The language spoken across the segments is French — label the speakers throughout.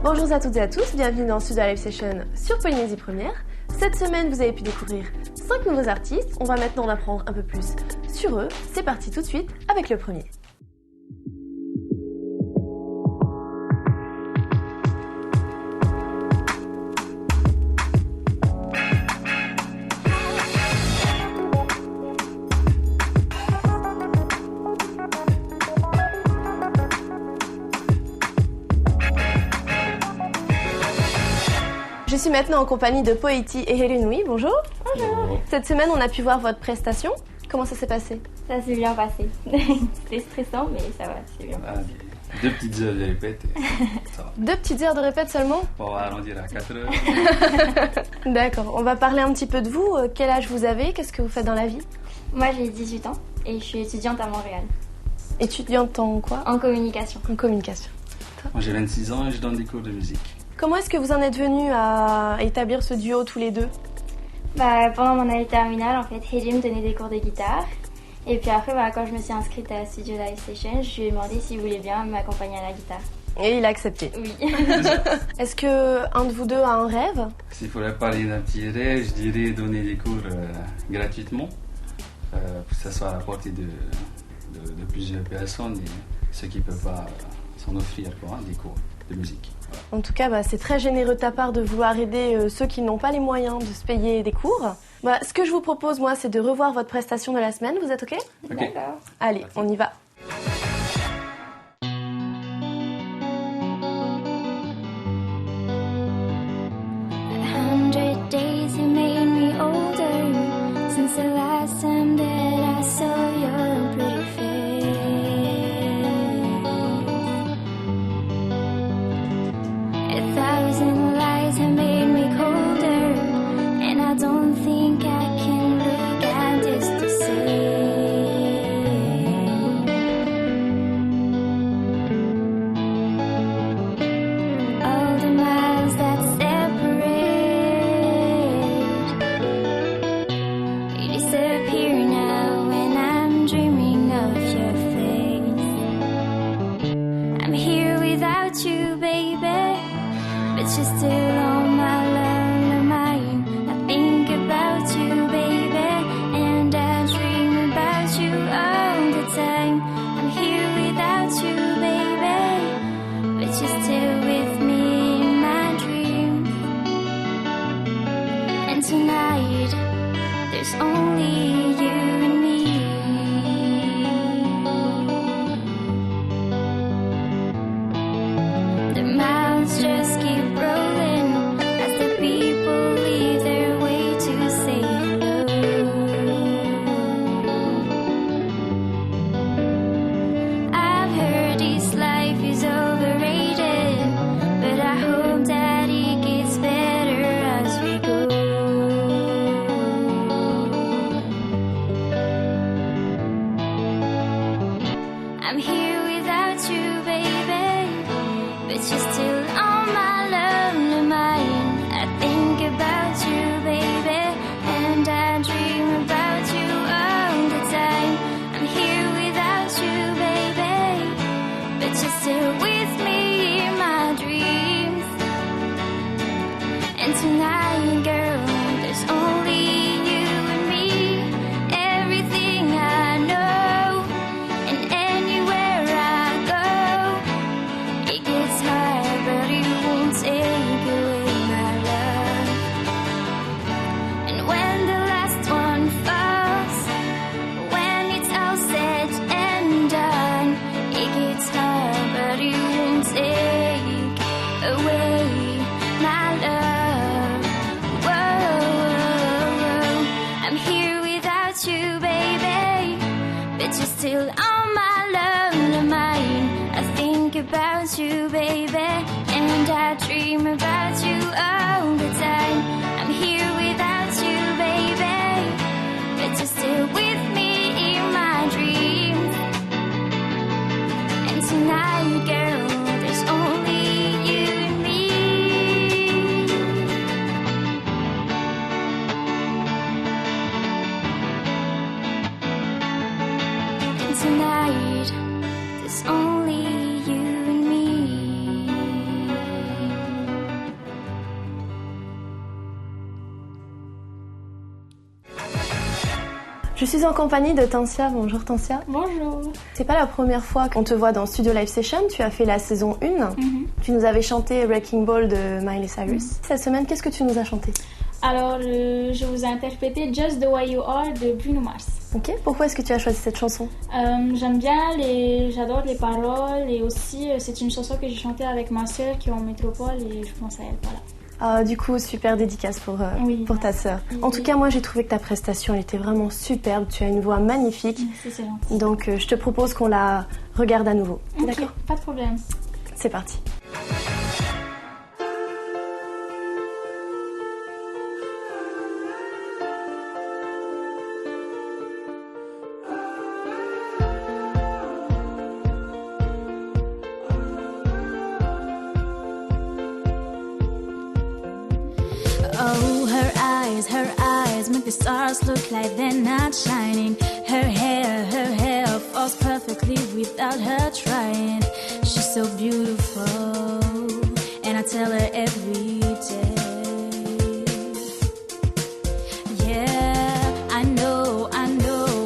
Speaker 1: Bonjour à toutes et à tous, bienvenue dans Studio Live Session sur Polynésie Première. Cette semaine, vous avez pu découvrir 5 nouveaux artistes. On va maintenant en apprendre un peu plus sur eux. C'est parti tout de suite avec le premier. Je suis maintenant en compagnie de Poeti et Helenui. Bonjour.
Speaker 2: Bonjour.
Speaker 1: Cette semaine, on a pu voir votre prestation. Comment ça s'est passé?
Speaker 3: Ça s'est bien passé. C'était stressant, mais ça va, c'est bien passé.
Speaker 2: 2 petites heures de répète. Ça va.
Speaker 1: 2 petites heures de répète seulement?
Speaker 2: On va arrondir à 4 heures.
Speaker 1: D'accord. On va parler un petit peu de vous. Quel âge vous avez? Qu'est-ce que vous faites dans la vie?
Speaker 3: Moi, j'ai 18 ans et je suis étudiante à Montréal,
Speaker 1: Étudiante en quoi?
Speaker 3: en communication.
Speaker 1: En communication.
Speaker 2: Moi j'ai 26 ans et je donne des cours de musique.
Speaker 1: Comment est-ce que vous en êtes venus à établir ce duo tous les deux?
Speaker 3: Pendant mon année terminale, en fait, Heidi me donnait des cours de guitare. Et puis après, quand je me suis inscrite à Studio Live Session, je lui ai demandé s'il voulait bien m'accompagner à la guitare.
Speaker 1: Et il a accepté.
Speaker 3: Oui.
Speaker 1: Est-ce que un de vous deux a un rêve?
Speaker 2: S'il faudrait parler d'un petit rêve, je dirais donner des cours gratuitement. Pour que ça soit à la portée de plusieurs personnes et ceux qui ne peuvent pas s'en offrir des cours de musique. Voilà.
Speaker 1: En tout cas, c'est très généreux de ta part de vouloir aider ceux qui n'ont pas les moyens de se payer des cours. Ce que je vous propose, moi, c'est de revoir votre prestation de la semaine. Vous êtes OK?
Speaker 2: Ok.
Speaker 3: D'accord.
Speaker 1: Allez, on y va.
Speaker 4: Days you made me older since the last time that I saw your pretty face. 1,000 lies have made me colder, and I don't think I can look at this the same. All the miles that disappear now when I'm dreaming of your face. I'm here without you, baby, but you're still on my lonely mind. I think about you, baby, and I dream about you all the time. I'm here without you, baby, but you're still with me in my dreams. And tonight there's only you and me. The miles just keep rolling as the people leave their way to say hello. I've heard this life is overrated, but I hope that it gets better as we go. I'm here without you, baby, but you're still on my lonely mind. I think about you, baby, and I dream about you all the time. I'm here without you, baby, but you're still with me in my dreams. And tonight, girl, there's only you and me. Everything I know, and anywhere I go, it gets hard, but it won't take away my love. And when the last one falls, when it's all said and done, it gets hard, but it won't take away my love. Whoa, whoa, whoa. I'm here without you, baby, but you're still on my lonely mind. I think about you, baby, and I dream about you all the time. I'm here without you, baby, but you're still with me in my dreams. And tonight, girl, there's only you and me. And tonight, there's only you and me.
Speaker 1: Je suis en compagnie de Tancia. Bonjour Tancia.
Speaker 3: Bonjour.
Speaker 1: C'est pas la première fois qu'on te voit dans Studio Live Session, tu as fait la saison 1. Tu nous avais chanté Wrecking Ball de Miley Cyrus. Cette semaine, qu'est-ce que tu nous as chanté?
Speaker 5: Alors, je vous ai interprété Just the Way You Are de Bruno Mars.
Speaker 1: Ok, pourquoi est-ce que tu as choisi cette chanson?
Speaker 5: J'aime bien, j'adore les paroles et aussi c'est une chanson que j'ai chantée avec ma soeur qui est en métropole et je pense à elle, voilà.
Speaker 1: Du coup, super dédicace pour ta sœur. En tout cas, moi, j'ai trouvé que ta prestation elle était vraiment superbe. Tu as une voix magnifique.
Speaker 5: C'est gentil.
Speaker 1: Donc, je te propose qu'on la regarde à nouveau.
Speaker 5: Ok,
Speaker 1: D'accord?
Speaker 5: pas de problème.
Speaker 1: C'est parti.
Speaker 4: Oh, her eyes make the stars look like they're not shining. Her hair falls perfectly without her trying. She's so beautiful, and I tell her every day. Yeah, I know,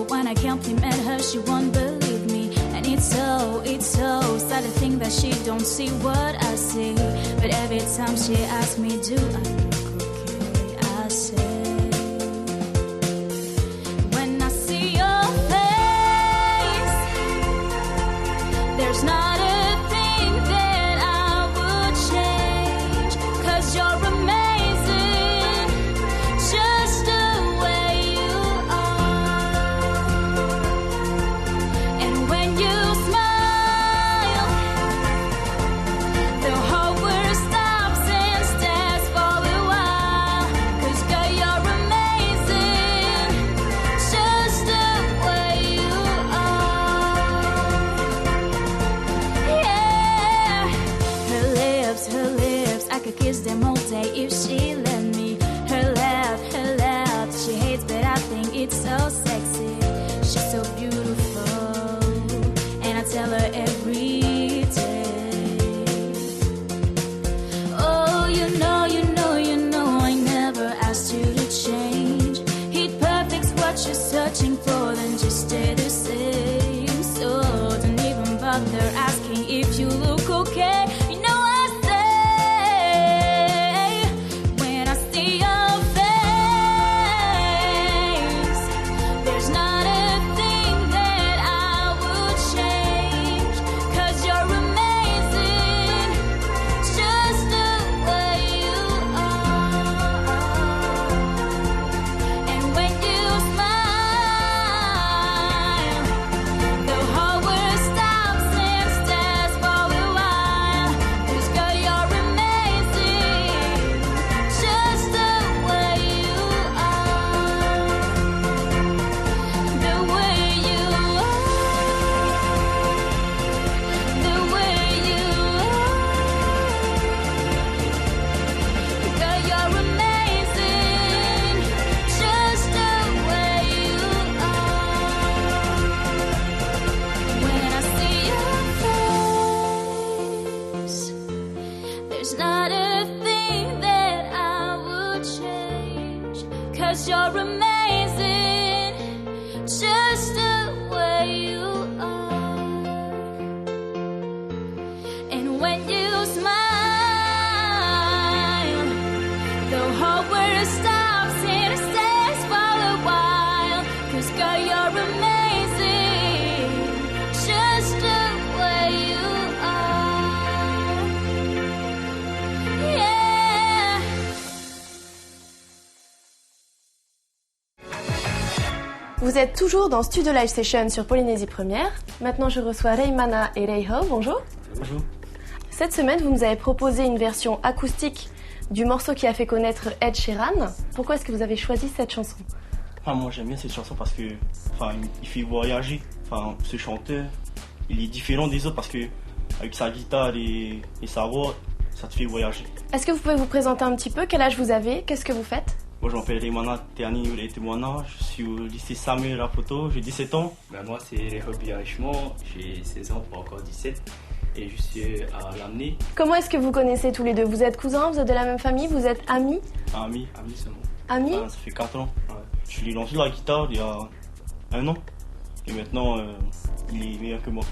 Speaker 4: when I compliment her, she won't believe me. And it's so sad to think that she don't see what I see. But every time she asks me, do I there's not a thing that I would change, 'cause you're amazing, just the way you are. And when you smile, the whole world stops and stares for a while, 'cause girl, you're amazing, just the way you are. Her lips, I could kiss them all day if she let me. Her laugh, she hates but I think it's so sexy. She's so beautiful, and I tell her every day. Oh, you know, I never asked you to change. Heat perfect's what you're searching for, then just stay the same. So don't even bother asking if you look okay. There's not a thing that I would change, 'cause you're amazing, just the way you are. And when you smile, the whole world stops and stays for a while, 'cause girl, you're amazing, just the way you are. Yeah.
Speaker 1: Vous êtes toujours dans Studio Live Session sur Polynésie Première. Maintenant, je reçois Reimana et Reiho. Bonjour.
Speaker 6: Bonjour.
Speaker 1: Cette semaine, vous nous avez proposé une version acoustique du morceau qui a fait connaître Ed Sheeran. Pourquoi est-ce que vous avez choisi cette chanson?
Speaker 6: Moi j'aime bien cette chanson parce que il fait voyager. Ce chanteur, il est différent des autres parce que avec sa guitare et sa voix, ça te fait voyager.
Speaker 1: Est-ce que vous pouvez vous présenter un petit peu? Quel âge vous avez? Qu'est-ce que vous faites?
Speaker 6: Moi je m'appelle Reimana Teani Uletemwana, je suis au lycée Samuel Rapoto, j'ai 17 ans.
Speaker 7: Moi c'est Reiho Birachemont, j'ai 16 ans, pas encore 17, et je suis à l'année.
Speaker 1: Comment est-ce que vous connaissez tous les deux? Vous êtes cousins? Vous êtes de la même famille? Vous êtes amis?
Speaker 6: Ami
Speaker 7: Amis seulement.
Speaker 1: Amis?
Speaker 6: Ça fait 4 ans.
Speaker 7: Ouais.
Speaker 6: Je lui ai lancé la guitare il y a 1 an. Et maintenant, il est meilleur que moi.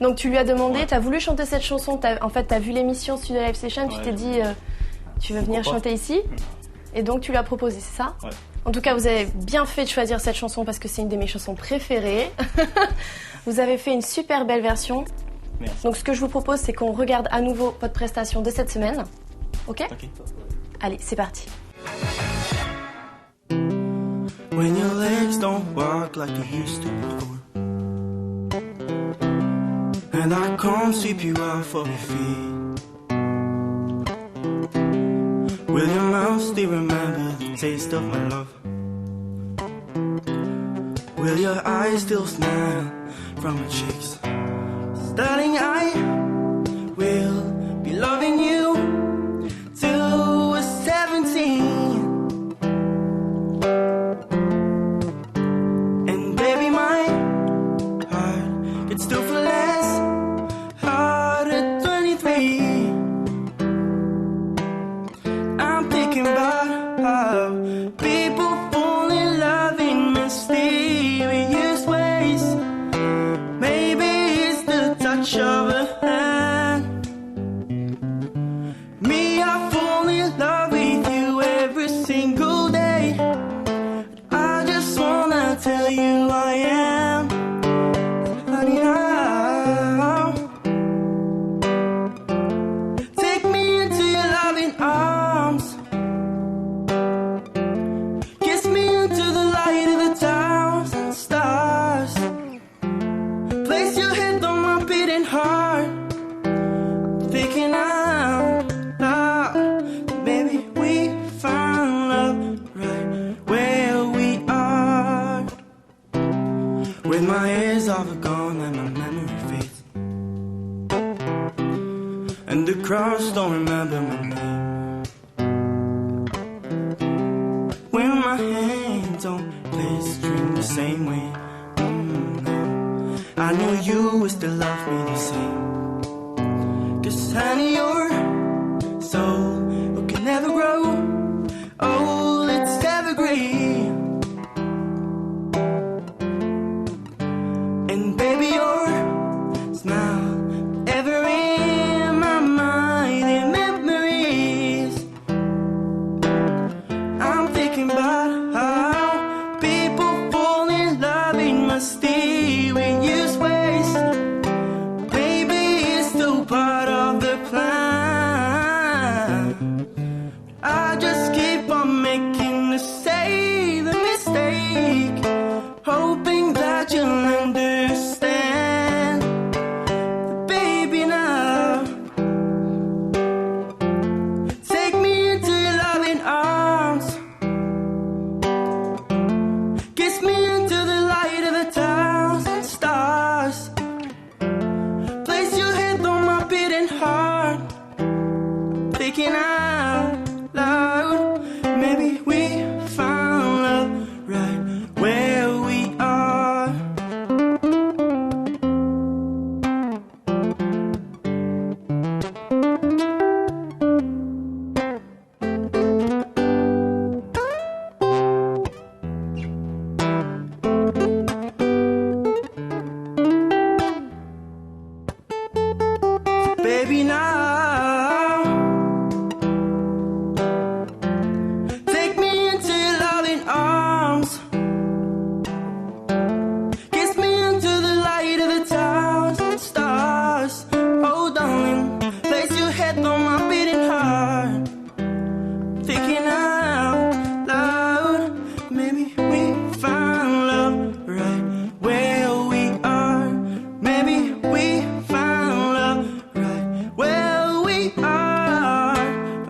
Speaker 1: Donc tu lui as demandé,
Speaker 6: Ouais.
Speaker 1: t'as voulu chanter cette chanson, en fait t'as vu l'émission Studio Live Session, tu
Speaker 6: Ouais.
Speaker 1: t'es dit tu veux venir
Speaker 6: Pourquoi pas.
Speaker 1: chanter ici et donc tu lui as proposé, c'est ça?
Speaker 6: Ouais.
Speaker 1: En tout cas vous avez bien fait de choisir cette chanson parce que c'est une de mes chansons préférées. Vous avez fait une super belle version.
Speaker 6: Merci.
Speaker 1: Donc ce que je vous propose c'est qu'on regarde à nouveau votre prestation de cette semaine. Ok?
Speaker 6: Ok.
Speaker 1: Allez, c'est parti.
Speaker 8: When your legs don't walk like they used to before, and I can't sweep you off of your feet, will your mouth still remember the taste of my love? Will your eyes still smile from my cheeks? Darling, I will be loving you till we're 17. And baby, my heart could still feel less hard at 23. I'm thinking about how people fall in love in mysterious ways. Maybe it's the touch of a hand. Me, I fall in love with you every single day. I just wanna tell you I am, honey, now. Take me into your loving arms. Kiss me into the light of the thousand stars. Place your head on my beating heart. Thinking out loud, maybe we found love right where we are. When my years are gone and my memory fades, and the crowds don't remember my name. When my hands don't play the string the same way, no, I know you will still love me the same. 'Cause honey, your soul can never grow old, it's evergreen. And baby, your smile ever in my mind and memories. I'm thinking about how people fall in love in mysterious ways. Baby, it's still part of the plan. I just keep on making the same mistake, hoping that you'll understand. Baby, now take me into your loving arms. Kiss me into the light of the thousand stars. Place your head on my beating heart. Thinking out loud, maybe we found love right where we are. Baby, now take me into your loving arms. Kiss me into the light of the thousand stars. Oh, darling, place your head on my beating heart. Thinking out loud, maybe we found love right where we are. Maybe we found love right where we are.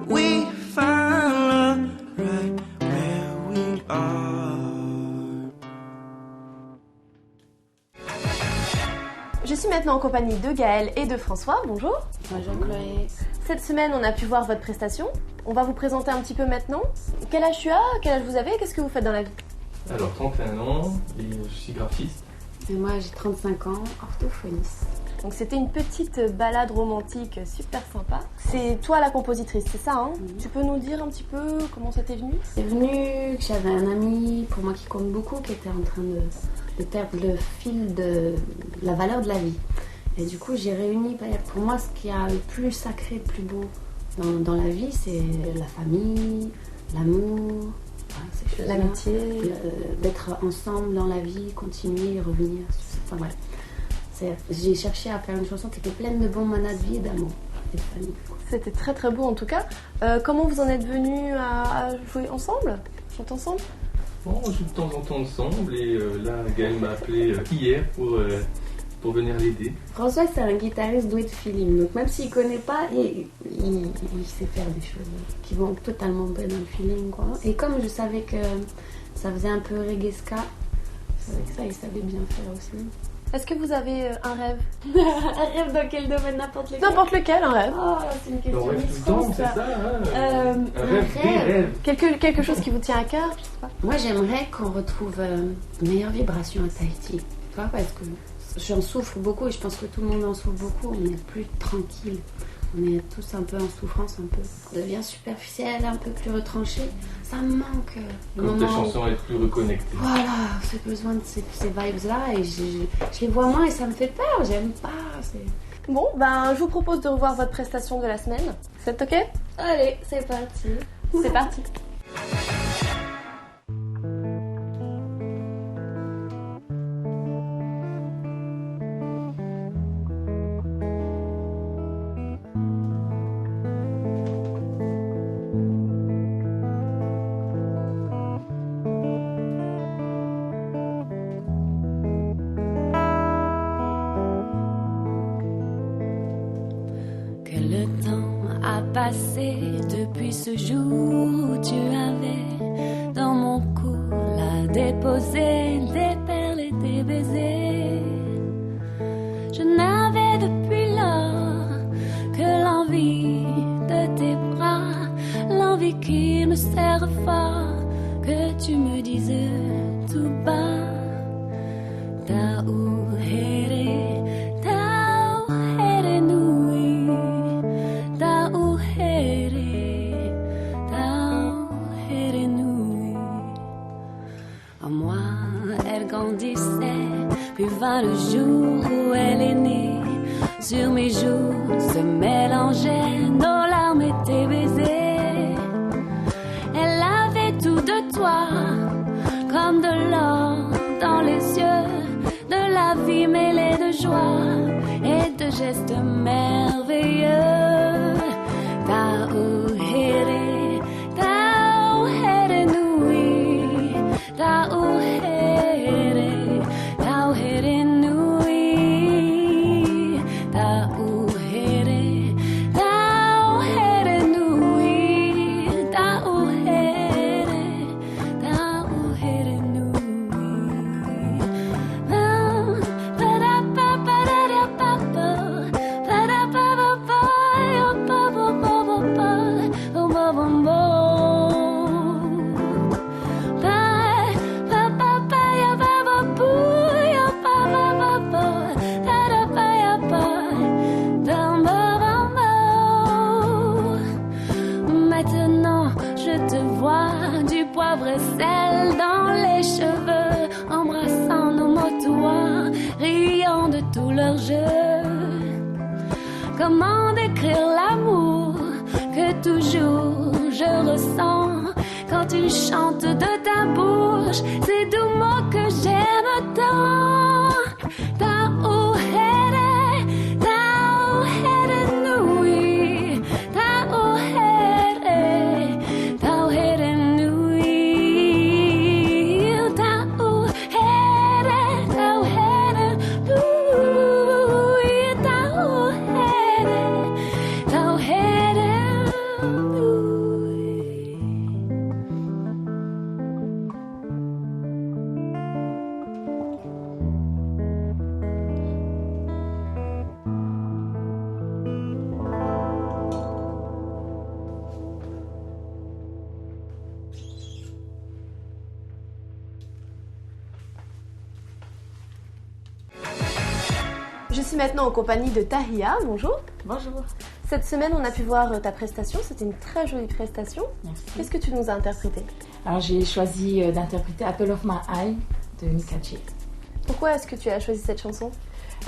Speaker 8: We found love right where we are.
Speaker 1: Je suis maintenant en compagnie de Gaël et de François. Bonjour.
Speaker 9: Bonjour Chloé.
Speaker 1: Cette semaine, on a pu voir votre prestation. On va vous présenter un petit peu maintenant. Quel âge tu as? Quel âge vous avez? Qu'est-ce que vous faites dans la vie?
Speaker 10: Alors 31 ans et je suis graphiste.
Speaker 9: Et moi j'ai 35 ans, orthophoniste.
Speaker 1: Donc c'était une petite balade romantique super sympa. C'est toi la compositrice, c'est ça hein? Tu peux nous dire un petit peu comment ça t'est venu?
Speaker 9: C'est venu que j'avais un ami, pour moi qui compte beaucoup, qui était en train de perdre le fil de la valeur de la vie. Et du coup, j'ai réuni, pour moi, ce qu'il y a le plus sacré, le plus beau dans la vie, c'est la famille, l'amour, ces choses-là.
Speaker 1: L'amitié.
Speaker 9: D'être ensemble dans la vie, continuer, revenir, enfin voilà. J'ai cherché à faire une chanson qui était pleine de bons manas de vie et d'amour et de famille.
Speaker 1: C'était très très beau en tout cas. Comment vous en êtes venus à jouer ensemble? Chanter ensemble?
Speaker 10: Bon, on joue de temps en temps ensemble et là, Gaël m'a appelé hier pour venir l'aider.
Speaker 9: François, c'est un guitariste doué de feeling, donc même s'il connaît pas, il sait faire des choses qui vont totalement bien dans le feeling, quoi. Et comme je savais que ça faisait un peu reggae ska, je savais que ça, il savait bien faire aussi.
Speaker 1: Est-ce que vous avez un rêve?
Speaker 9: Un rêve dans quel domaine? N'importe lequel.
Speaker 1: N'importe lequel, un rêve.
Speaker 9: Oh, c'est une question
Speaker 10: On rêve tout le temps, c'est ça, hein. Un rêve.
Speaker 1: Quelque chose qui vous tient à cœur, je sais pas.
Speaker 9: Moi, j'aimerais qu'on retrouve une meilleure vibration à Tahiti. Tu vois, parce que j'en souffre beaucoup et je pense que tout le monde en souffre beaucoup. On n'est plus tranquille. On est tous un peu en souffrance, un peu. On devient superficiel, un peu plus retranché. Ça me manque.
Speaker 10: Comme tes chansons être plus reconnectées.
Speaker 9: Voilà, j'ai besoin de ces vibes-là et je les vois moins et ça me fait peur. J'aime pas.
Speaker 1: Bon, ben, je vous propose de revoir votre prestation de la semaine. C'est ok?
Speaker 9: Allez, c'est parti.
Speaker 1: C'est parti.
Speaker 11: Passé depuis ce jour où tu avais dans mon cou la déposé des perles et des baisers. Je n'avais depuis lors que l'envie de tes bras, l'envie qui me serre fort, que tu me dises tout bas. Puis vint le jour où elle est née. Sur mes joues se mélangeaient nos larmes et tes baisers. Elle avait tout de toi, comme de l'or dans les yeux, de la vie mêlée de joie et de gestes merveilleux. Tauhere, tauhere nui, tauhere. Comment décrire l'amour que toujours je ressens quand tu chantes de ta bouche ces doux mots que j'aime tant. Tauhere, tauhere nui, tauhere, tauhere nui, tauhere, tauhere nui, tauhere, tauhere nui.
Speaker 1: suis maintenant en compagnie de Tahia. Bonjour.
Speaker 12: Bonjour.
Speaker 1: Cette semaine, on a pu voir ta prestation. C'était une très jolie prestation.
Speaker 12: Merci.
Speaker 1: Qu'est-ce que tu nous as interprété?
Speaker 12: Alors, j'ai choisi d'interpréter Apple of My Eye de Mika Che.
Speaker 1: Pourquoi est-ce que tu as choisi cette chanson?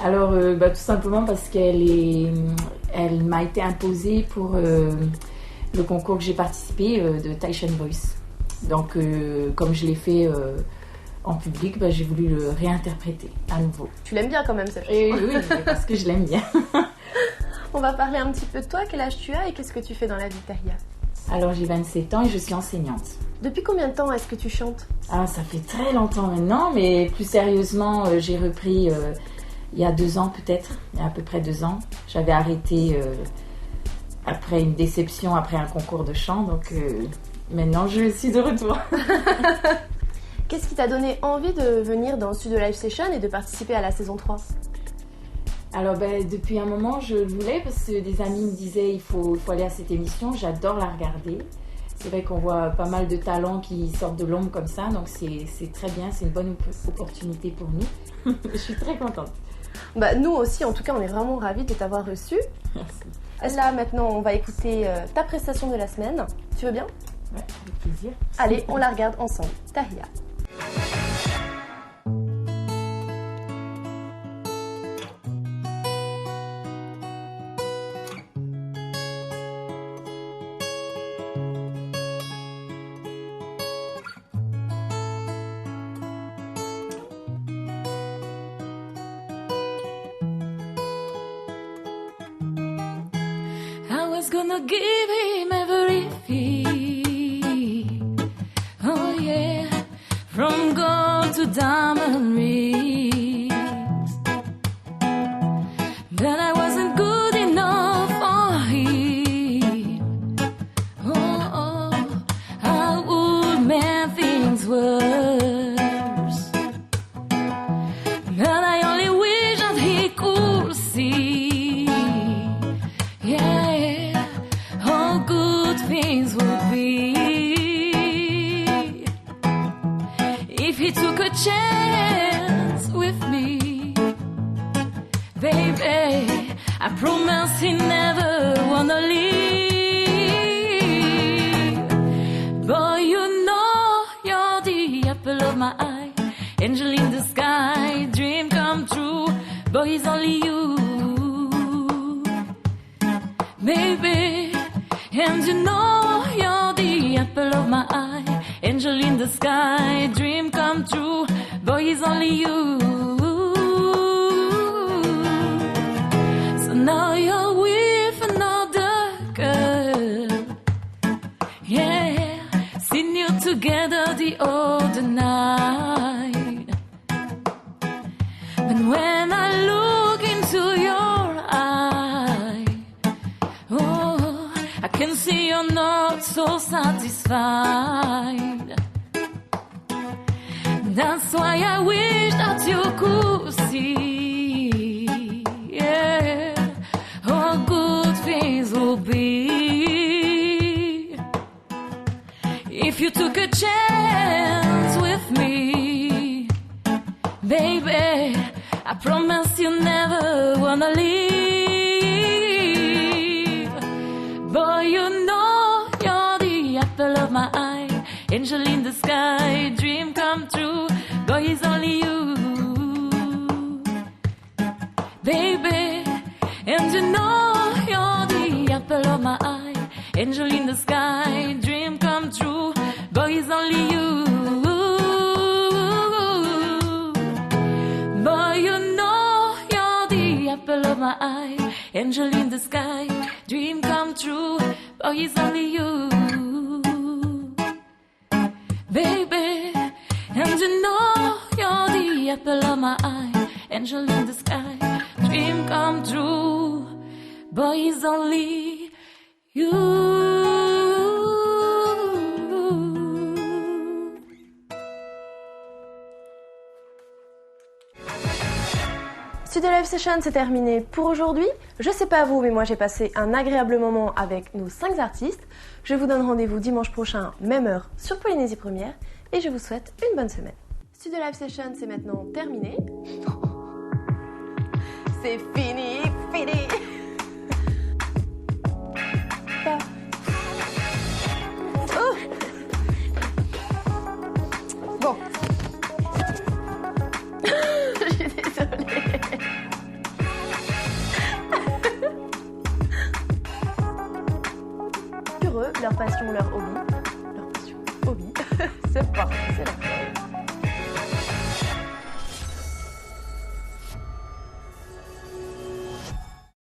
Speaker 12: Alors, tout simplement parce elle m'a été imposée pour le concours que j'ai participé de Taishan Voice. Donc, comme je l'ai fait en public, j'ai voulu le réinterpréter à nouveau.
Speaker 1: Tu l'aimes bien quand même cette chanson?
Speaker 12: Oui, parce que je l'aime bien.
Speaker 1: On va parler un petit peu de toi. Quel âge tu as et qu'est-ce que tu fais dans la vie, Tahia?
Speaker 12: Alors, j'ai 27 ans et je suis enseignante.
Speaker 1: Depuis combien de temps est-ce que tu chantes?
Speaker 12: Ah, ça fait très longtemps maintenant, mais plus sérieusement, j'ai repris il y a 2 ans peut-être, il y a à peu près 2 ans. J'avais arrêté après une déception, après un concours de chant, donc maintenant je suis de retour.
Speaker 1: Qu'est-ce qui t'a donné envie de venir dans Studio Live Session et de participer à la saison 3?
Speaker 12: Alors depuis un moment je le voulais parce que des amis me disaient il faut aller à cette émission, j'adore la regarder. C'est vrai qu'on voit pas mal de talents qui sortent de l'ombre comme ça, donc c'est très bien, c'est une bonne opportunité pour nous. Je suis très contente.
Speaker 1: Nous aussi, en tout cas, on est vraiment ravis de t'avoir reçu.
Speaker 12: Merci.
Speaker 1: Là, maintenant, on va écouter ta prestation de la semaine. Tu veux bien?
Speaker 12: Ouais, avec plaisir.
Speaker 1: Allez, on la regarde ensemble. Tahia.
Speaker 11: I was gonna give him everything. Oh yeah, from gold to diamond rings. But I wasn't good enough for him. Oh, I would make things worse. But I only wish that he could see. Yeah, how good things would be if he took a chance with me. Baby, I promise he never wanna leave. Boy, you know you're the apple of my eye, angel in the sky, dream come true. Boy, it's only you, baby, and you know you're the apple of my eye, angel in the sky, dream come true. Boy, it's only you. So now you're with another girl. Yeah, seen you together the other night. But when I look into your eye, oh, I can see you're not so satisfied. That's why I wish that you could see, yeah, how good things will be if you took a chance with me. Baby, I promise you never wanna leave. Boy, you know you're the apple of my eye, angel in the sky, dream come true. Boy, it's only you, baby, and you know you're the apple of my eye, angel in the sky, dream come true. Boy, it's only you. Boy, you know you're the apple of my eye, angel in the sky, dream come true. Boy, it's only you, baby, and you know you're the apple of my eye, angel in the sky, dream come true. Boy, it's only you.
Speaker 1: Studio Live Session, c'est terminé pour aujourd'hui. Je sais pas vous, mais moi j'ai passé un agréable moment avec nos 5 artistes. Je vous donne rendez-vous dimanche prochain, même heure, sur Polynésie Première, et je vous souhaite une bonne semaine. Studio Live Session, c'est maintenant terminé. c'est fini, fini. Oh. Bon. Je suis désolée. Heureux, leur passion, leur hobby. Leur passion, hobby. C'est parti, c'est là.